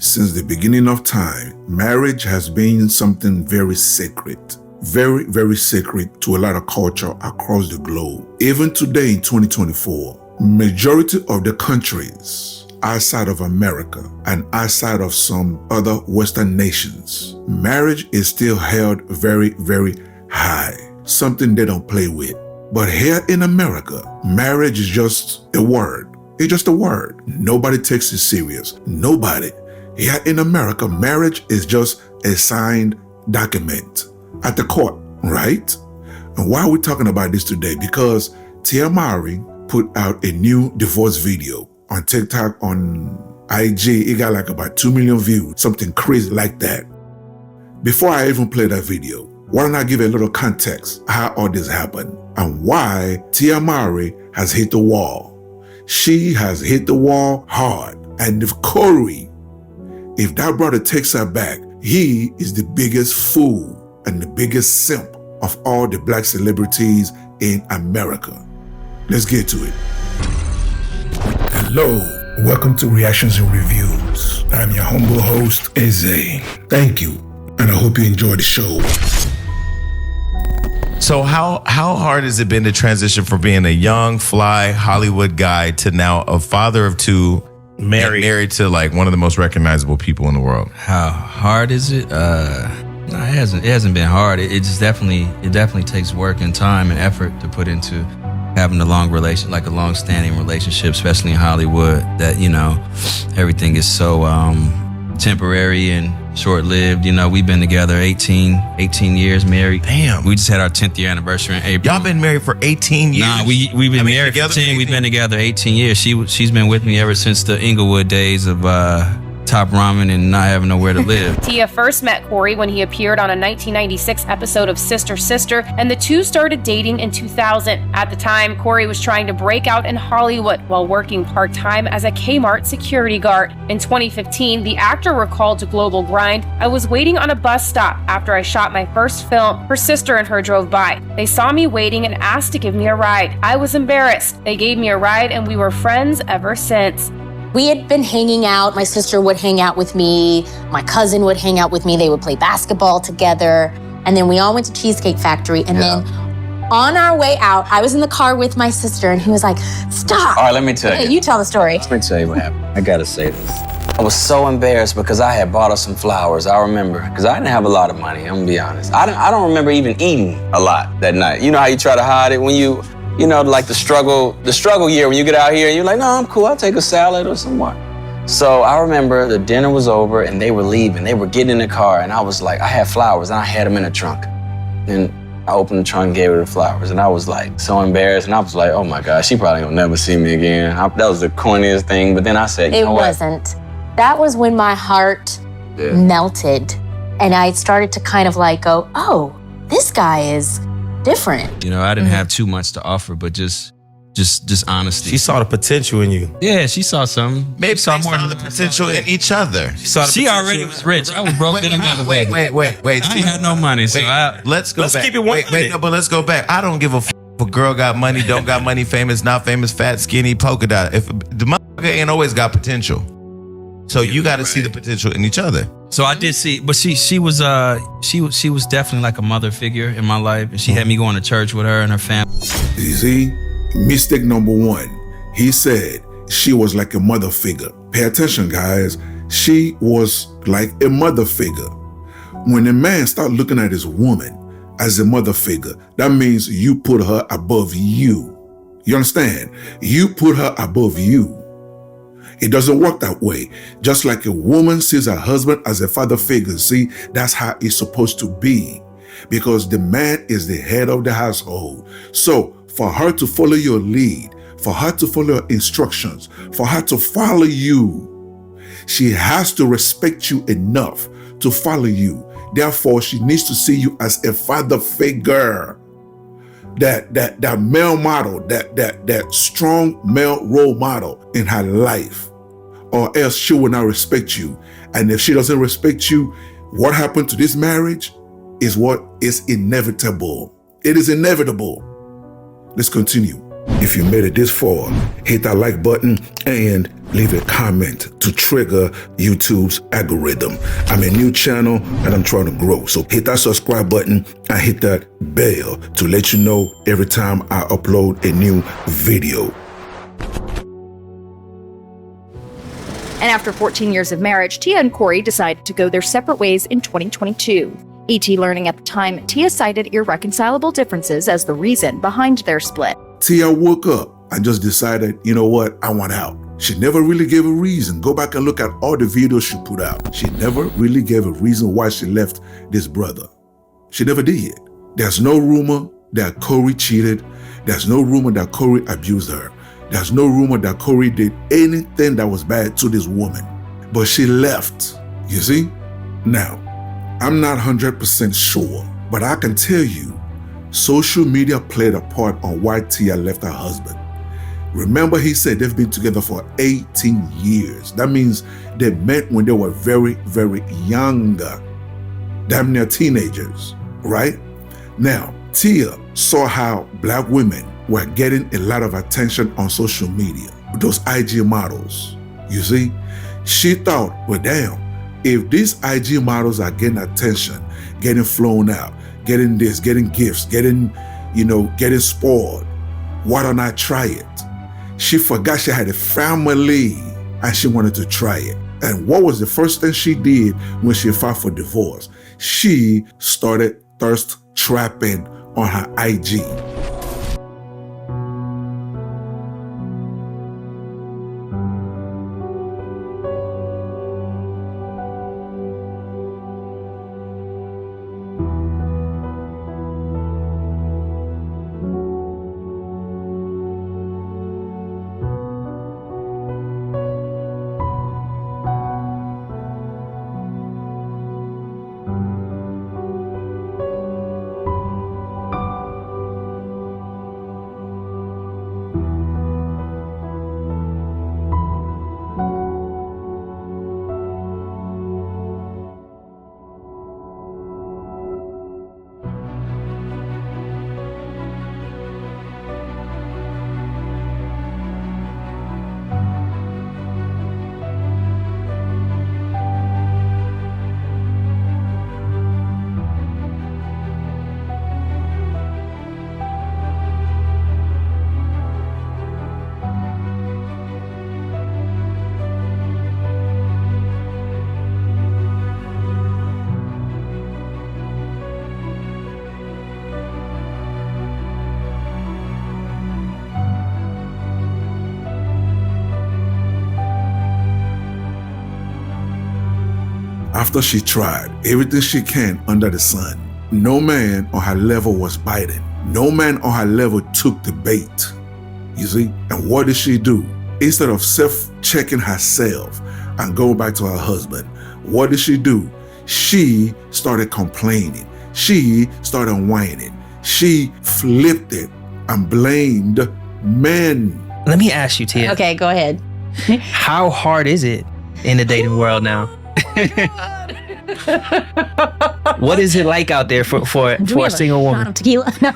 Since the beginning of time, marriage has been something very sacred. Very, very sacred to a lot of culture across the globe. Even today in 2024, majority of the countries outside of America and outside of some other Western nations, marriage is still held very, very high. Something they don't play with. But here in America, marriage is just a word. It's just a word. Nobody takes it serious. Nobody. Here in America, marriage is just a signed document at the court, right? And why are we talking about this today? Because Mowry put out a new divorce video on TikTok, on IG. It got like about 2 million views, something crazy like that. Before I even play that video, why don't I give a little context how all this happened and why Mowry has hit the wall. She has hit the wall hard. And if Cory, if that brother takes her back, he is the biggest fool and the biggest simp of all the black celebrities in America. Let's get to it. Hello, welcome to Reactions and Reviews. I'm your humble host, Eze. Thank you, and I hope you enjoy the show. So how hard has it been to transition from being a young, fly Hollywood guy to now a father of two, married to like one of the most recognizable people in the world? How hard is it? No, it hasn't been hard. It definitely takes work and time and effort to put into having a long-standing relationship, especially in Hollywood, that, you know, everything is so temporary and short-lived. You know, we've been together 18 years married. Damn. We just had our 10th year anniversary in April. Y'all been married for 18 years? Nah, we've been married for 10. We've been together 18 years. She's been with me ever since the Inglewood days of Top Ramen and not having nowhere to live. Tia first met Cory when he appeared on a 1996 episode of Sister Sister, and the two started dating in 2000. At the time, Cory was trying to break out in Hollywood while working part-time as a Kmart security guard. In 2015, the actor recalled to Global Grind, "I was waiting on a bus stop after I shot my first film. Her sister and her drove by. They saw me waiting and asked to give me a ride. I was embarrassed. They gave me a ride and we were friends ever since." We had been hanging out. My sister would hang out with me. My cousin would hang out with me. They would play basketball together. And then we all went to Cheesecake Factory. And then on our way out, I was in the car with my sister and he was like, "Stop." All right, let me tell you. Hey, you tell the story. Let me tell you what happened. I gotta say this. I was so embarrassed because I had bought her some flowers. I remember, because I didn't have a lot of money, I'm gonna be honest. I don't remember even eating a lot that night. You know how you try to hide it when you know, like the struggle year when you get out here and you're like, "No, I'm cool, I'll take a salad or some more." So I remember the dinner was over and they were leaving. They were getting in the car and I was like, I had flowers and I had them in the trunk. And I opened the trunk and gave her the flowers and I was like so embarrassed and I was like, oh my God, she probably gonna never see me again. That was the corniest thing, but then I said, you know what? It wasn't. That was when my heart melted and I started to kind of like go, oh, this guy is different. You know, I didn't have too much to offer, but just honesty. She saw the potential in you. Yeah, she saw something. Maybe saw more of the potential in each other. She already was rich. I was broke in another way. Wait. I ain't had no money, so let's back. keep it one. But let's go back. I don't give a f if a girl got money, don't got money, famous, not famous, fat, skinny, polka dot. If the motherfucker ain't always got potential. So you got to see the potential in each other. So I did see, but she was definitely like a mother figure in my life, and she had me going to church with her and her family. You see, mistake number one, he said she was like a mother figure. Pay attention, guys. She was like a mother figure. When a man starts looking at his woman as a mother figure, that means you put her above you. You understand? You put her above you. It doesn't work that way. Just like a woman sees her husband as a father figure, see, that's how it's supposed to be. Because the man is the head of the household. So for her to follow your lead, for her to follow your instructions, for her to follow you, she has to respect you enough to follow you. Therefore, she needs to see you as a father figure. That male model, that strong male role model in her life, or else she will not respect you. And if she doesn't respect you, what happened to this marriage is what is inevitable. It is inevitable. Let's continue. If you made it this far, hit that like button and leave a comment to trigger YouTube's algorithm. I'm a new channel and I'm trying to grow. So hit that subscribe button and hit that bell to let you know every time I upload a new video. And after 14 years of marriage, Tia and Cory decided to go their separate ways in 2022. ET learning at the time, Tia cited irreconcilable differences as the reason behind their split. Tia woke up and just decided, you know what, I want out. She never really gave a reason. Go back and look at all the videos she put out. She never really gave a reason why she left this brother. She never did. There's no rumor that Cory cheated. There's no rumor that Cory abused her. There's no rumor that Cory did anything that was bad to this woman. But she left, you see? Now, I'm not 100% sure, but I can tell you, social media played a part on why Tia left her husband. Remember, he said they've been together for 18 years. That means they met when they were very, very young, damn near teenagers, right? Now, Tia saw how black women were getting a lot of attention on social media, those IG models. You see, she thought, well, damn, if these IG models are getting attention, getting flown out, getting this, getting gifts, getting spoiled, why don't I try it? She forgot she had a family and she wanted to try it. And what was the first thing she did when she filed for divorce? She started thirst trapping on her IG. After she tried everything she can under the sun, no man on her level was biting. No man on her level took the bait. You see? And what did she do? Instead of self-checking herself and going back to her husband, what did she do? She started complaining. She started whining. She flipped it and blamed men. Let me ask you, Tia. Okay, go ahead. How hard is it in the dating world now? What is it like out there for a single woman? Tequila? No.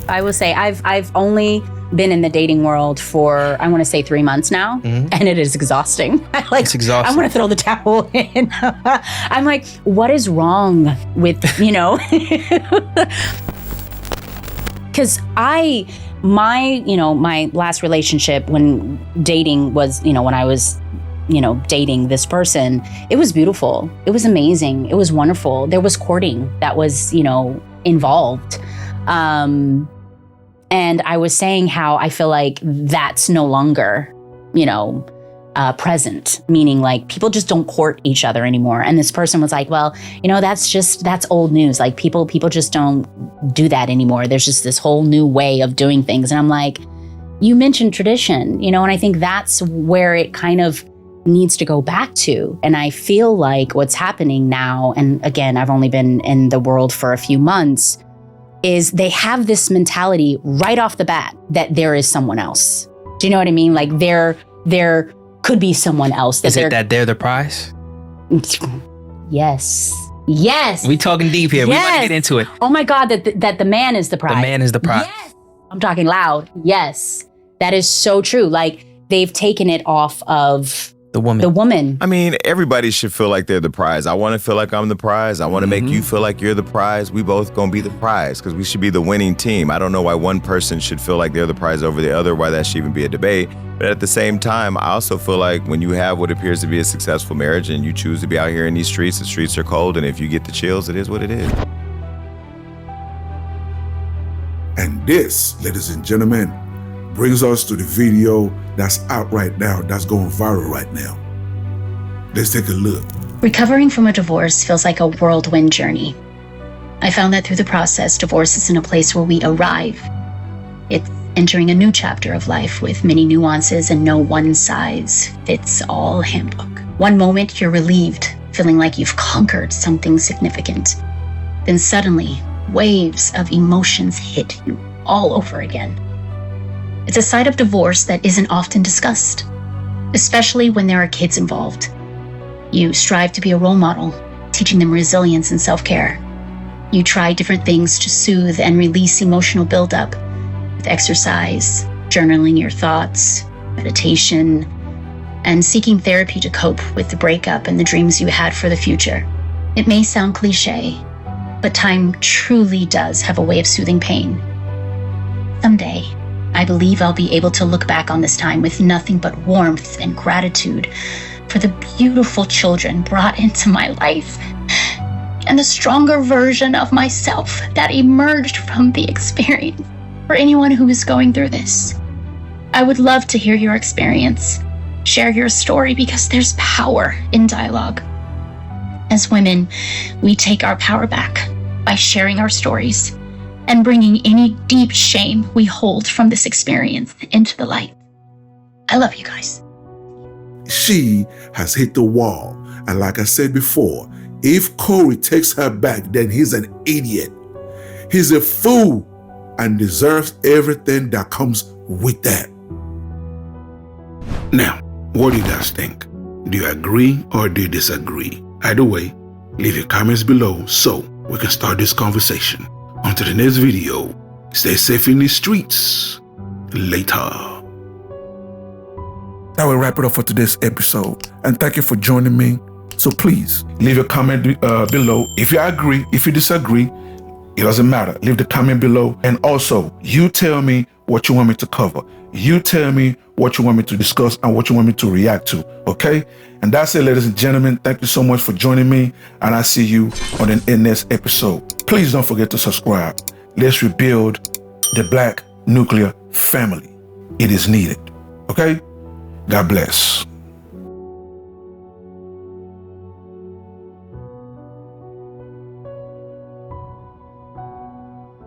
I will say I've only been in the dating world for, I want to say 3 months now, and it is exhausting. It's exhausting. I want to throw the towel in. I'm like, what is wrong with, because my last relationship when dating was, when I was, dating this person, it was beautiful. It was amazing. It was wonderful. There was courting that was, involved. And I was saying how I feel like that's no longer, present, meaning like people just don't court each other anymore. And this person was like, well, that's old news. Like people just don't do that anymore. There's just this whole new way of doing things. And I'm like, you mentioned tradition, and I think that's where it kind of needs to go back to. And I feel like what's happening now, and again, I've only been in the world for a few months, is they have this mentality right off the bat that there is someone else. Do you know what I mean? Like there could be someone else. Is it that they're the prize? Yes. Yes. We talking deep here. We want to get into it. Oh my God, that the man is the prize. The man is the prize. Yes. I'm talking loud. Yes. That is so true. Like, they've taken it off of the woman. The woman. I mean, everybody should feel like they're the prize. I want to feel like I'm the prize. I want to make you feel like you're the prize. We both gonna be the prize because we should be the winning team. I don't know why one person should feel like they're the prize over the other, why that should even be a debate. But at the same time, I also feel like when you have what appears to be a successful marriage and you choose to be out here in these streets, the streets are cold, and if you get the chills, it is what it is. And this, ladies and gentlemen, brings us to the video that's out right now, that's going viral right now. Let's take a look. Recovering from a divorce feels like a whirlwind journey. I found that through the process, divorce isn't a place where we arrive. It's entering a new chapter of life with many nuances and no one-size-fits-all handbook. One moment you're relieved, feeling like you've conquered something significant. Then suddenly, waves of emotions hit you all over again. It's a side of divorce that isn't often discussed, especially when there are kids involved. You strive to be a role model, teaching them resilience and self-care. You try different things to soothe and release emotional buildup with exercise, journaling your thoughts, meditation, and seeking therapy to cope with the breakup and the dreams you had for the future. It may sound cliche, but time truly does have a way of soothing pain. Someday, I believe I'll be able to look back on this time with nothing but warmth and gratitude for the beautiful children brought into my life and the stronger version of myself that emerged from the experience. For anyone who is going through this, I would love to hear your experience. Share your story because there's power in dialogue. As women, we take our power back by sharing our stories and bringing any deep shame we hold from this experience into the light. I love you guys. She has hit the wall. And like I said before, if Cory takes her back, then he's an idiot. He's a fool and deserves everything that comes with that. Now, what do you guys think? Do you agree or do you disagree? Either way, leave your comments below so we can start this conversation. Until the next video, stay safe in the streets. Later. That will wrap it up for today's episode. And thank you for joining me. So please, leave a comment below. If you agree, if you disagree, it doesn't matter. Leave the comment below. And also, you tell me what you want me to cover. You tell me what you want me to discuss and what you want me to react to, okay? And that's it, ladies and gentlemen. Thank you so much for joining me, and I'll see you on the next episode. Please don't forget to subscribe. Let's rebuild the Black nuclear family. It is needed, okay? God bless.